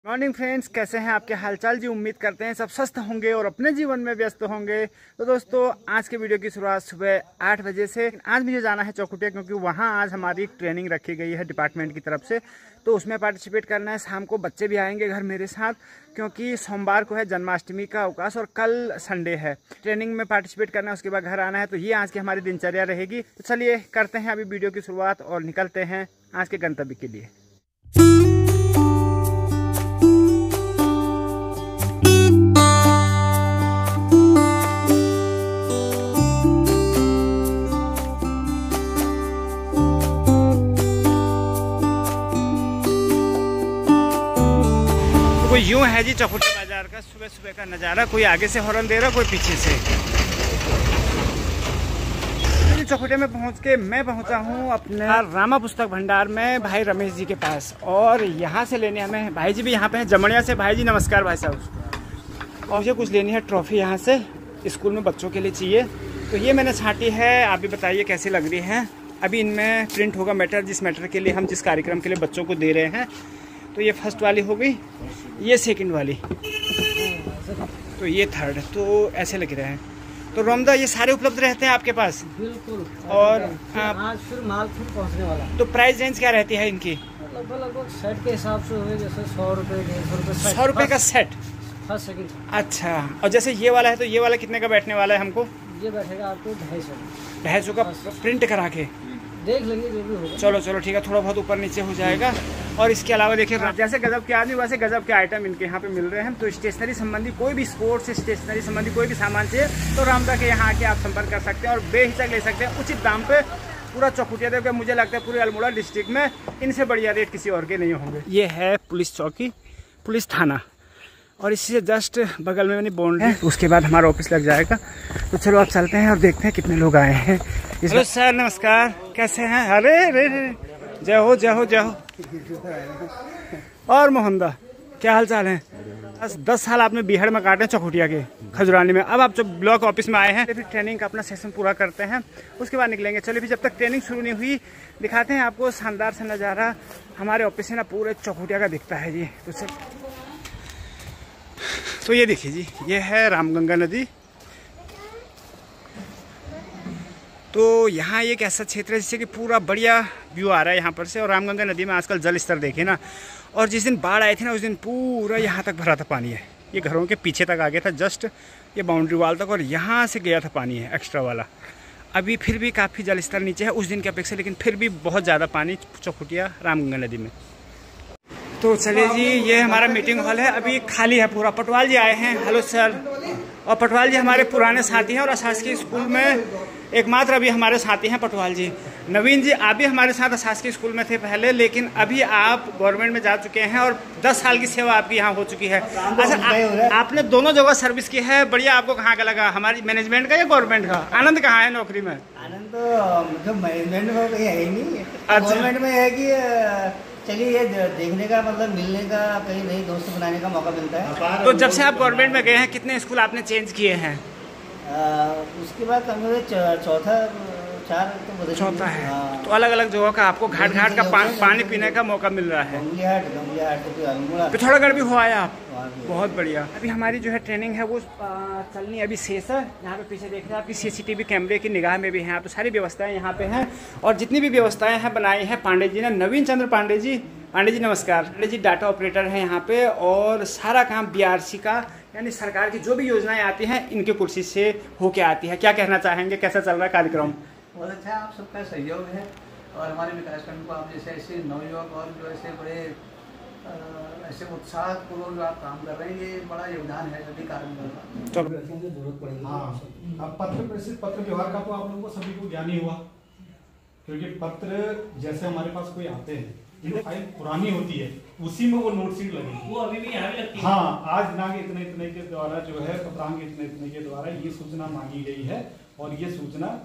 Morning friends, कैसे हैं आपके हालचाल जी। उम्मीद करते हैं सब स्वस्थ होंगे और अपने जीवन में व्यस्त होंगे। तो दोस्तों, आज के वीडियो की शुरुआत सुबह 8 बजे से। आज मुझे जाना है चौखुटिया, क्योंकि वहाँ आज हमारी ट्रेनिंग रखी गई है डिपार्टमेंट की तरफ से। तो उसमें पार्टिसिपेट करना है। शाम को बच्चे भी आएंगे घर मेरे साथ, क्योंकि सोमवार को है जन्माष्टमी का अवकाश और कल संडे है। ट्रेनिंग में पार्टिसिपेट करना है, उसके बाद घर आना है। तो ये आज की हमारी दिनचर्या रहेगी। तो चलिए करते हैं अभी वीडियो की शुरुआत और निकलते हैं आज के गंतव्य के लिए। कोई यूं है जी चौखुटिया बाजार का सुबह सुबह का नज़ारा। कोई आगे से हॉर्न दे रहा, कोई पीछे से। चौखुटिया में पहुंच के मैं पहुंचा हूं अपने रामा पुस्तक भंडार में भाई रमेश जी के पास, और यहां से लेने हमें भाई जी भी यहां पे हैं जमड़िया से। भाई जी नमस्कार भाई साहब। और मुझे कुछ लेनी है ट्रॉफी, यहाँ से स्कूल में बच्चों के लिए चाहिए। तो ये मैंने छांटी है, आप भी बताइए कैसी लग रही है। अभी इनमें प्रिंट होगा मैटर, जिस मैटर के लिए हम जिस कार्यक्रम के लिए बच्चों को दे रहे हैं। तो ये फर्स्ट वाली हो गई, ये सेकंड वाली, तो ये थर्ड। तो ऐसे लग रहे हैं। तो रोमदा ये सारे उपलब्ध रहते हैं आपके पास? बिल्कुल। और आज फिर माल फिर पहुंचने वाला। तो प्राइस रेंज क्या रहती है इनकी? लगभग सेट के हिसाब से होगा, जैसे 100 रुपये 150 रुपये। 100 रुपये का सेट? First second. अच्छा। और जैसे ये वाला है, तो ये वाला कितने का बैठने वाला है हमको? ये बैठेगा आपको 250। 250 का प्रिंट करा के देख लेंगे जो भी होगा। चलो ठीक है, थोड़ा बहुत ऊपर नीचे हो जाएगा। और इसके अलावा देखिए, जैसे गजब के आदमी वैसे गजब के आइटम इनके यहाँ पे मिल रहे हैं। तो स्टेशनरी संबंधी कोई भी स्पोर्ट्स स्टेशनरी संबंधी कोई भी सामान चाहिए तो रामदा के यहाँ आके आप संपर्क कर सकते हैं और बेहिचक ले सकते हैं उचित दाम पे। पूरा चौखुटिया देखकर मुझे लगता है पूरे अल्मोड़ा डिस्ट्रिक्ट में इनसे बढ़िया रेट किसी और के नहीं होंगे। ये है पुलिस चौकी, पुलिस थाना, और इसी से जस्ट बगल में बाउंड्री है। उसके बाद हमारा ऑफिस लग जाएगा। तो चलो आप चलते हैं और देखते हैं कितने लोग आए हैं। हेलो सर, नमस्कार, कैसे हैं? अरे रे जय हो जय हो जय हो। और मोहनदा, क्या हाल चाल है? 10 साल आपने बिहार में काटे चौखुटिया के खजुरानी में। अब आप जब ब्लॉक ऑफिस में आए हैं, फिर ट्रेनिंग का अपना सेशन पूरा करते हैं, उसके बाद निकलेंगे। चलिए फिर, जब तक ट्रेनिंग शुरू नहीं हुई, दिखाते हैं आपको शानदार सा नज़ारा। हमारे ऑफिस से ना पूरे चौखुटिया का दिखता है जी। तो ये देखिए जी, ये है रामगंगा नदी। तो यहाँ एक ऐसा क्षेत्र है जिससे कि पूरा बढ़िया व्यू आ रहा है यहाँ पर से। और रामगंगा नदी में आजकल जल स्तर देखे ना, और जिस दिन बाढ़ आई थी ना, उस दिन पूरा यहाँ तक भरा था पानी है। ये घरों के पीछे तक आ गया था, जस्ट ये बाउंड्री वाल तक, और यहाँ से गया था पानी है एक्स्ट्रा वाला। अभी फिर भी काफ़ी जल स्तर नीचे है उस दिन की अपेक्षा, लेकिन फिर भी बहुत ज़्यादा पानी चौखुटिया रामगंगा नदी में। तो चलिए जी, ये हमारा मीटिंग हॉल है, अभी खाली है पूरा। पटवाल जी आए हैं। Hello sir. और पटवाल जी हमारे पुराने साथी हैं और शासकीय स्कूल में एकमात्र अभी हमारे साथी हैं पटवाल जी। नवीन जी, आप भी हमारे साथ शासकीय स्कूल में थे पहले, लेकिन अभी आप गवर्नमेंट में जा चुके हैं और 10 साल की सेवा आपकी यहाँ हो चुकी है। अच्छा, आपने दोनों जगह सर्विस की है, बढ़िया। आपको कहाँ का लगा, हमारी मैनेजमेंट का या गवर्नमेंट का? आनंद कहाँ है नौकरी में? आनंद तो मतलब मैनेजमेंट में है ही नहीं। गवर्नमेंट में है कि चलिए ये देखने का, मतलब मिलने का, कहीं नए दोस्त बनाने का मौका मिलता है। तो जब से आप गवर्नमेंट में गए हैं, कितने स्कूल आपने चेंज किए हैं? उसके बाद चौथा चौथा है। तो अलग अलग जगह का आपको घाट घाट का पानी पीने का मौका मिल रहा है। पिथौरागढ़ भी हो आया आप? बहुत बढ़िया। अभी हमारी जो है ट्रेनिंग है वो चलनी अभी शेष है। यहाँ पे पीछे देख रहे हैं, आपकी CCTV कैमरे की निगाह में भी हैं। तो सारी व्यवस्थाएं यहाँ पे हैं, और जितनी भी व्यवस्थाएं हैं बनाई हैं पांडे जी ने, नवीन चंद्र पांडे जी। पांडे जी नमस्कार। पांडे जी डाटा ऑपरेटर हैं यहाँ पे, और सारा काम BRC का, यानी सरकार की जो भी योजनाएं आती हैं इनके कुर्सी से होके आती है। क्या कहना चाहेंगे, कैसा चल रहा है कार्यक्रम? बहुत अच्छा है, आप सबका सहयोग है और हमारे विकासखंड को आप जैसे ऐसे नवयुवक और जो ऐसे बड़े ऐसे उत्साहपूर्वक जो आप काम कर रहे हैं, ये बड़ा योगदान है सभी कार्य में। जरूरत पड़ेगी। हाँ, अब पत्र प्रेषित पत्र व्यवहार का तो आप लोगों को सभी को ज्ञान ही हुआ, क्योंकि पत्र जैसे हमारे पास कोई आते हैं, जो फाइल पुरानी होती है उसी में वो नोट शीट लगेगी, वो अभी भी यहाँ भी लगती है। हाँ, आज दिनांक इतने के द्वारा जो है पत्रांक इतने के द्वारा ये सूचना मांगी गई है, और ये सूचना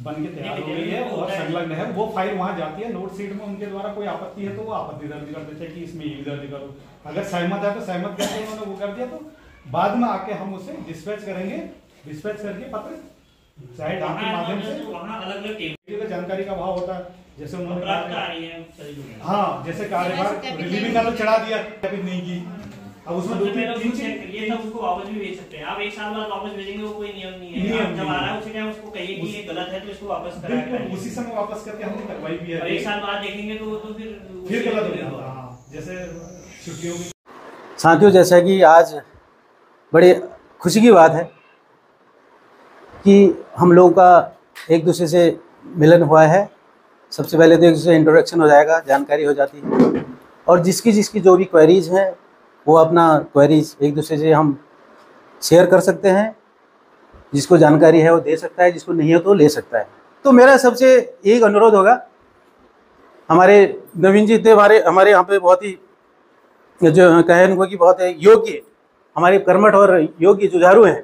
बन के तैयार हो गई है और संलग्न है। वो फाइल वहां जाती है, नोट शीट में उनके द्वारा कोई आपत्ति है तो वो आपत्ति दर्ज कर देते हैं कि इसमें ये दर्ज करो। अगर सहमत है तो सहमत करके उन्होंने वो कर दिया, तो बाद में आके हम उसे डिस्पैच करेंगे। डिस्पैच करके पत्र चाहे डाक के माध्यम से वहाँ अलग अलग टेबल जानकारी का अभाव होता है, जैसे उन्होंने प्राप्त आ रही है। हाँ, जैसे कार्यभार रिलीविंग का तो चढ़ा दिया, कभी नहीं की, अब उसमें दो तीन चीज ये सब उसको वापस भी भेज सकते हैं। आप 1 साल बाद वापस भेजेंगे वो कोई नियम नहीं है। आप जब आ रहा है उसी टाइम उसको कहिए कि ये गलत है तो इसको वापस कराया, उसी समय वापस करके हमने करवाई भी है। 1 साल बाद देखेंगे तो फिर गलत हो जाता है। जैसे छुट्टियों में साथियों, जैसा कि आज बड़ी खुशी की बात है कि हम लोगों का एक दूसरे से मिलन हुआ है। सबसे पहले तो एक दूसरे इंट्रोडक्शन हो जाएगा, जानकारी हो जाती है, और जिसकी जो भी क्वेरीज हैं वो अपना क्वेरीज एक दूसरे से हम शेयर कर सकते हैं। जिसको जानकारी है वो दे सकता है, जिसको नहीं है तो ले सकता है। तो मेरा सबसे एक अनुरोध होगा, हमारे नवीन जी थे, हमारे यहाँ पे बहुत ही जो कहे उनको कि बहुत योग्य, हमारे कर्मठ और योग्य जुझारू हैं,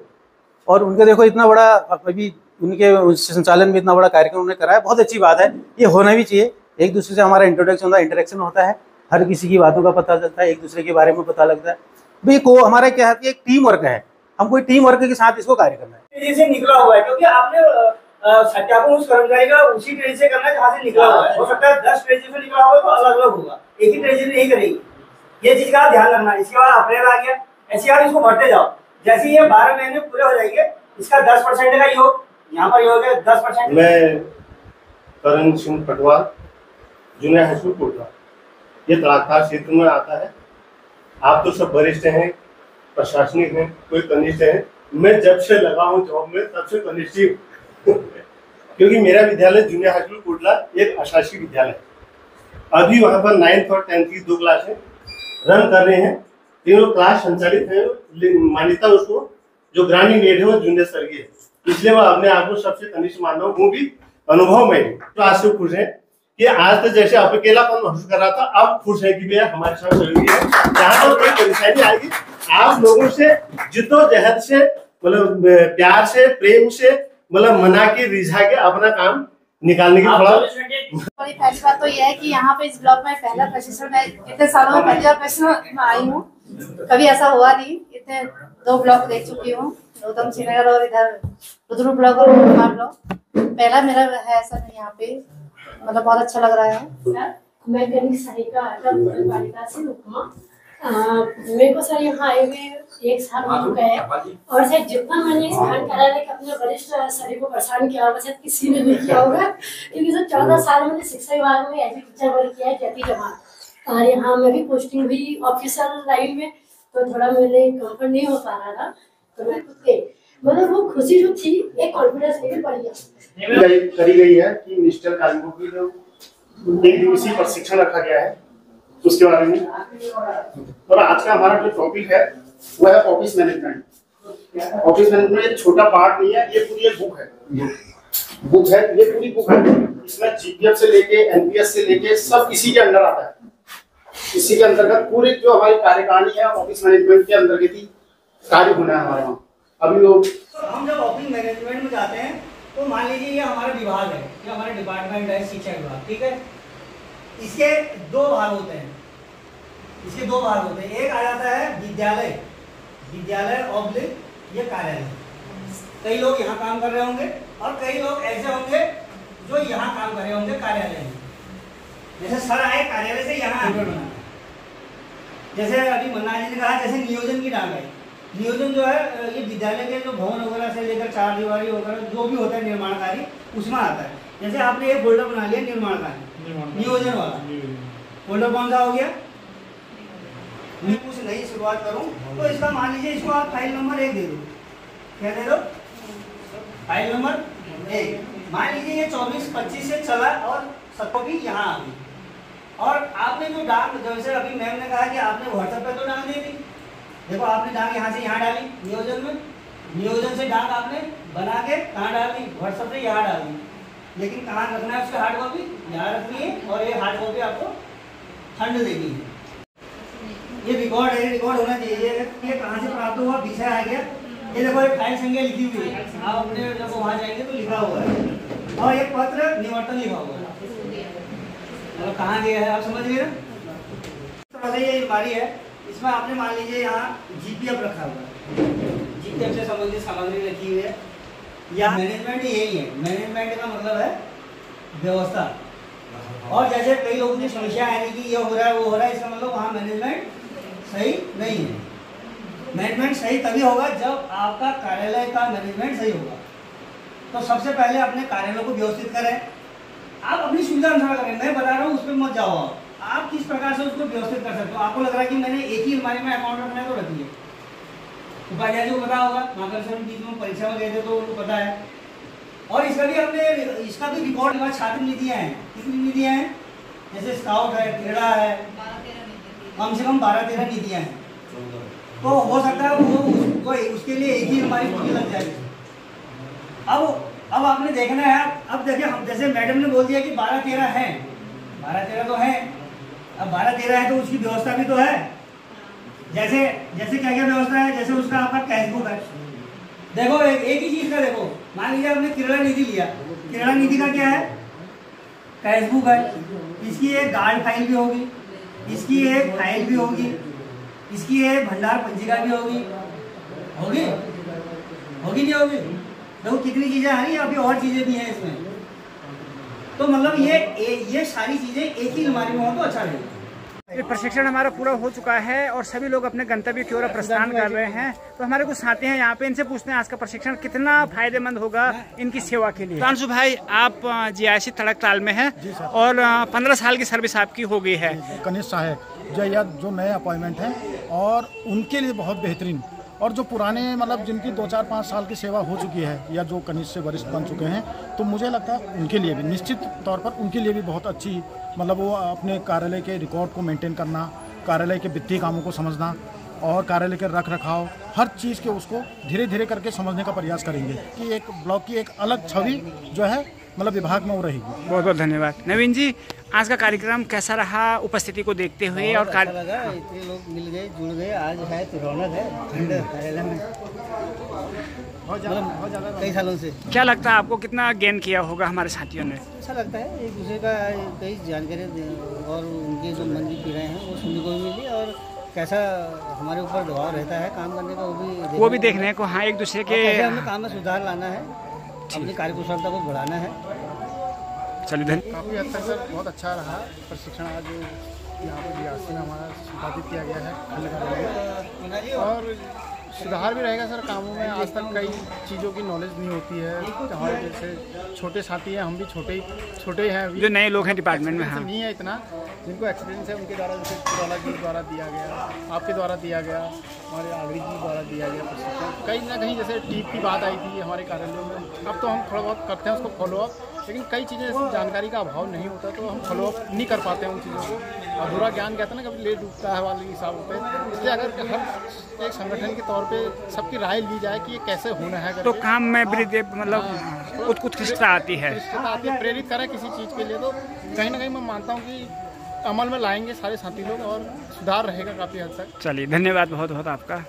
और उनके देखो इतना बड़ा अभी उनके संचालन में इतना बड़ा कार्यक्रम उन्होंने कराया, बहुत अच्छी बात है। ये होना भी चाहिए। एक दूसरे से हमारा इंटरेक्शन होता है, हर किसी की बातों का पता चलता है, एक दूसरे के बारे में पता लगता है। भाई को हमारा क्या है कि एक टीम वर्क है, हम कोई टीम वर्क के साथ इसको कार्य करना है। से निकला हुआ है, क्योंकि आपने सत्यापन उस कर्मचारी का उसी ट्रेन से करना है जहाँ से निकला हुआ है। हो सकता है 10 ट्रेन से निकला होगा तो अलग अलग होगा, एक ही ट्रेन नहीं करेगी। ये चीज का ध्यान रखना है। इसके बाद अप्रैल आ गया, ऐसे आप इसको बढ़ते जाओ। जैसे ये 12 महीने पूरे हो जाएंगे, इसका 10% का योग यहाँ पर योग है 10%। मैं करण सिंह पटवार, जूनियर हाई स्कूल कोटला, ये तड़ाकदार क्षेत्र में आता है। आप तो सब वरिष्ठ हैं, प्रशासनिक हैं, कोई कनिष्ठ है। मैं जब से लगा हूँ जॉब में तब से कनिष्ठ ही क्योंकि मेरा विद्यालय जूनियर हाई स्कूल कोटला एक अशासकीय विद्यालय है। अभी वहाँ पर 9th और 10th की 2 क्लासें रन कर रहे हैं। तीनों क्लास संचालित है, मान्यता उसको जो ग्रामीण एड है वो जूनियर स्तर की है, इसलिए वह अपने आप को सबसे कनिष्ठ मान रहा हूँ। वो भी अनुभव में तो आज से खुश है कि आज तक जैसे अकेलापन महसूस कर रहा था, अब खुश है कि भैया हमारे साथ सहयोगी है। जहाँ पर कोई परेशानी आएगी आप लोगों से जिद्दोजहद से, मतलब प्यार से, प्रेम से, मतलब मना के रिझा के अपना काम निकालने की थोड़ा। बड़ी पहली बात तो यह है कि यहाँ पे इस ब्लॉक में पहला प्रशिक्षण, मैं इतने सालों में पहली बार प्रशिक्षण में आई हूँ, कभी ऐसा हुआ नहीं। इतने 2 ब्लॉक देख चुकी हूँ, उधम श्रीनगर और इधर रुद्र ब्लॉक और कुमार ब्लॉक। पहला मेरा है सर यहाँ पे, मतलब बहुत अच्छा लग रहा है। मैं गणित सारिका बालिका से उपमा, मेरे को सर यहाँ आए हुए 1 साल हो चुका है, और सर जितना मैंने इस खान कार्यालय के अपने वरिष्ठ सभी को परेशान किया होगा शायद किसी ने नहीं किया होगा, क्योंकि सर 14 साल मैंने शिक्षा विभाग में एज ए टीचर वर्क किया है ज्योति जमा, और यहाँ मैं भी पोस्टिंग हुई ऑफिसर लाइन में, तो थोड़ा मेरे कंफर्ट नहीं हो पा रहा था, तो मैं खुद के मतलब वो खुशी जो थी एक कॉन्फिडेंस लेकर पड़ गया। करी गई है कि निश्चल कार्मिकों की जो 1 दिवसीय प्रशिक्षण रखा गया है उसके बारे में, और आज का हमारा जो टॉपिक है वो है ऑफिस मैनेजमेंट। ऑफिस मैनेजमेंट एक छोटा पार्ट नहीं है, ये पूरी एक बुक है, ये पूरी बुक है। इसमें जीपीएफ से लेके एनपीएस से लेके सब इसी के अंदर आता है। इसी के अंतर्गत पूरी जो हमारी कार्यकारिणी है ऑफिस मैनेजमेंट के अंतर्गत ही कार्य होना है हमारे वहाँ। अभी लोग हम जब ऑफिस मैनेजमेंट में जाते हैं तो मान लीजिए ये हमारा विभाग है, ये हमारा डिपार्टमेंट है, शिक्षा विभाग, ठीक है। इसके 2 भाग होते हैं, एक आ जाता है विद्यालय ऑब्लिक ये कार्यालय। कई लोग यहाँ काम कर रहे होंगे और कई लोग ऐसे होंगे जो यहाँ काम कर रहे होंगे कार्यालय में। जैसे सर आए कार्यालय से यहाँ एंटर बनाना, जैसे अभी मन्ना जी ने कहा, जैसे नियोजन की डाक है। नियोजन जो है ये विद्यालय के जो भवन वगैरह से लेकर 4 दीवारी वगैरह जो भी होता है निर्माण कार्य उसमें आता है। जैसे आपने एक फोल्डर बना लिया निर्माण कार्य नियोजन वाला, फोल्डर कौन सा हो गया? मैं कुछ नई शुरुआत करूं तो इसका मान लीजिए इसको आप फाइल नंबर 1 दे दो। क्या दे दो? File number 1। मान लीजिए ये 24-25 से चला और सबको भी यहाँ आ गई, और आपने जो डाक, जैसे अभी मैम ने कहा कि आपने व्हाट्सएप पे तो डाक दे दी। देखो आपने डाक यहाँ से यहाँ डाली नियोजन में, नियोजन से डाक आपने बना के कहाँ डाल दी? व्हाट्सएप से यहाँ डाल दी। लेकिन कहाँ रखना है उसकी हार्ड कॉपी? यहाँ रखनी है, और ये हार्ड कॉपी आपको फंड देनी है। ये रिकॉर्ड है, रिकॉर्ड होना चाहिए। ये कहाँ से प्राप्त हुआ, विषय आ गया। ये देखो ये फाइल संख्या लिखी हुई है, आप अपने जब वहाँ जाएंगे तो लिखा हुआ है, और एक पत्र निवर्तन लिखा हुआ है, मतलब कहाँ गया है आप समझ गए ना। तो वैसे ये अलमारी है, इसमें आपने मान लीजिए यहाँ जीपीएफ रखा हुआ है, जीपीएफ से संबंधित सामग्री रखी हुई है। या मैनेजमेंट यही है। मैनेजमेंट का मतलब है व्यवस्था। और जैसे कई लोगों की समस्या है कि ये हो रहा है वो हो रहा है, इसका मतलब वहाँ मैनेजमेंट सही नहीं है। मैनेजमेंट सही तभी होगा जब आपका कार्यालय का मैनेजमेंट सही होगा। तो सबसे पहले अपने कार्यालय को व्यवस्थित करें। आप अपनी सुविधा अनुसार करें, मैं बता रहा हूँ उस पर मत जाओ। आप किस प्रकार से उसको व्यवस्थित कर सकते हो। आपको लग रहा है कि मैंने एक ही अलमारी में अकाउंट रखना है तो रखिए। उपाध्याय जी को पता होगा, मार्गदर्शन बीच में परीक्षा में गए थे तो उनको पता है। और इसका भी रिकॉर्ड छात्र निधियाँ हैं। कितनी निधियाँ हैं? जैसे स्काउट है, क्रीड़ा है, कम से कम 12-13 निधियाँ हैं। तो हो सकता है वो उसके लिए एक ही अलमारी पूरी लग जाएगी। अब आपने देखना है। अब देखिए, हम जैसे मैडम ने बोल दिया कि 12-13 हैं, 12-13 तो हैं। अब 12-13 है तो उसकी व्यवस्था भी तो है। जैसे क्या क्या व्यवस्था है? जैसे उसका आपका कैश बुक है। देखो एक ही चीज का देखो, मान लीजिए आपने क्रीड़ा निधि लिया, क्रीड़ा निधि का क्या है? कैश बुक है। इसकी एक गार्ड फाइल भी होगी, इसकी एक फाइल भी होगी, इसकी एक भंडार पंजिका भी होगी। नहीं होगी? देखो कितनी चीजें आ रही है, अभी और चीजें भी हैं इसमें। तो मतलब ये सारी चीजें एक ही अलमारी में हो तो अच्छा रहेगा। ये प्रशिक्षण हमारा पूरा हो चुका है और सभी लोग अपने गंतव्य की ओर प्रस्थान कर रहे हैं। तो हमारे कुछ साथी हैं यहाँ पे, इनसे पूछते हैं आज का प्रशिक्षण कितना फायदेमंद होगा इनकी सेवा के लिए। प्रांशु भाई, आप GIC तड़कताल में हैं और 15 साल की सर्विस आपकी हो गई है। कनिष्ठ सहायक जो नए अपॉइंटमेंट हैं और उनके लिए बहुत बेहतरीन, और जो पुराने मतलब जिनकी 2-4-5 साल की सेवा हो चुकी है या जो कनिष्ठ से वरिष्ठ बन चुके हैं, तो मुझे लगता है उनके लिए भी निश्चित तौर पर उनके लिए भी बहुत अच्छी, मतलब वो अपने कार्यालय के रिकॉर्ड को मेंटेन करना, कार्यालय के वित्तीय कामों को समझना और कार्यालय के रख रखाव हर चीज़ के उसको धीरे धीरे करके समझने का प्रयास करेंगे कि एक ब्लॉक की एक अलग छवि जो है मतलब विभाग में वो रहेगी। बहुत बहुत धन्यवाद। नवीन जी, आज का कार्यक्रम कैसा रहा उपस्थिति को देखते हुए? और अच्छा लगा, इतने लोग मिल गए, जुड़ गए, आज है तो रौनक है कार्यालय में कई सालों से। क्या लगता है आपको कितना गेन किया होगा हमारे साथियों ने? अच्छा लगता है, एक दूसरे का कई जानकारी और उनकी जो मन की पीड़ाएं हैं वो सुनने को भी मिली, और कैसा हमारे ऊपर दबाव रहता है काम करने का वो भी देखने को। हाँ, एक दूसरे के हमें काम में सुधार लाना है, अपनी कार्यकुशलता को बढ़ाना है। चलिए धन्यवाद। काफ़ी हद तक सर बहुत अच्छा रहा प्रशिक्षण। आज यहाँ पर GIC में हमारा संपादित किया गया है और सुधार भी रहेगा सर कामों में। आज तक कई चीज़ों की नॉलेज नहीं होती है। हमारे जैसे छोटे साथी हैं, हम भी छोटे हैं, जो नए लोग हैं डिपार्टमेंट में। हाँ, नहीं है इतना, जिनको एक्सपीरियंस है उनके द्वारा, जैसे कुराला जी द्वारा दिया गया, आपके द्वारा दिया गया, हमारे आगरी जी द्वारा दिया गया प्रशिक्षण। कहीं ना कहीं जैसे टीप की बात आई थी हमारे कार्यालय में, अब तो हम थोड़ा बहुत करते हैं उसको फॉलोअप, लेकिन कई चीज़ें जानकारी का अभाव नहीं होता तो हम फॉलोअप नहीं कर पाते हैं उन चीज़ों को। अधूरा ज्ञान कहते हैं ना, कभी ले डूबता है वाले हिसाब होते हैं। इसलिए अगर हर एक संगठन के तौर पे सबकी राय ली जाए कि ये कैसे होना है तो काम में मतलब उत्कृष्टता आती है, प्रेरित करें किसी चीज़ के लिए, तो कहीं ना कहीं मैं मानता हूँ कि अमल में लाएंगे सारे साथी लोग और सुधार रहेगा काफ़ी हद तक। चलिए धन्यवाद बहुत बहुत आपका।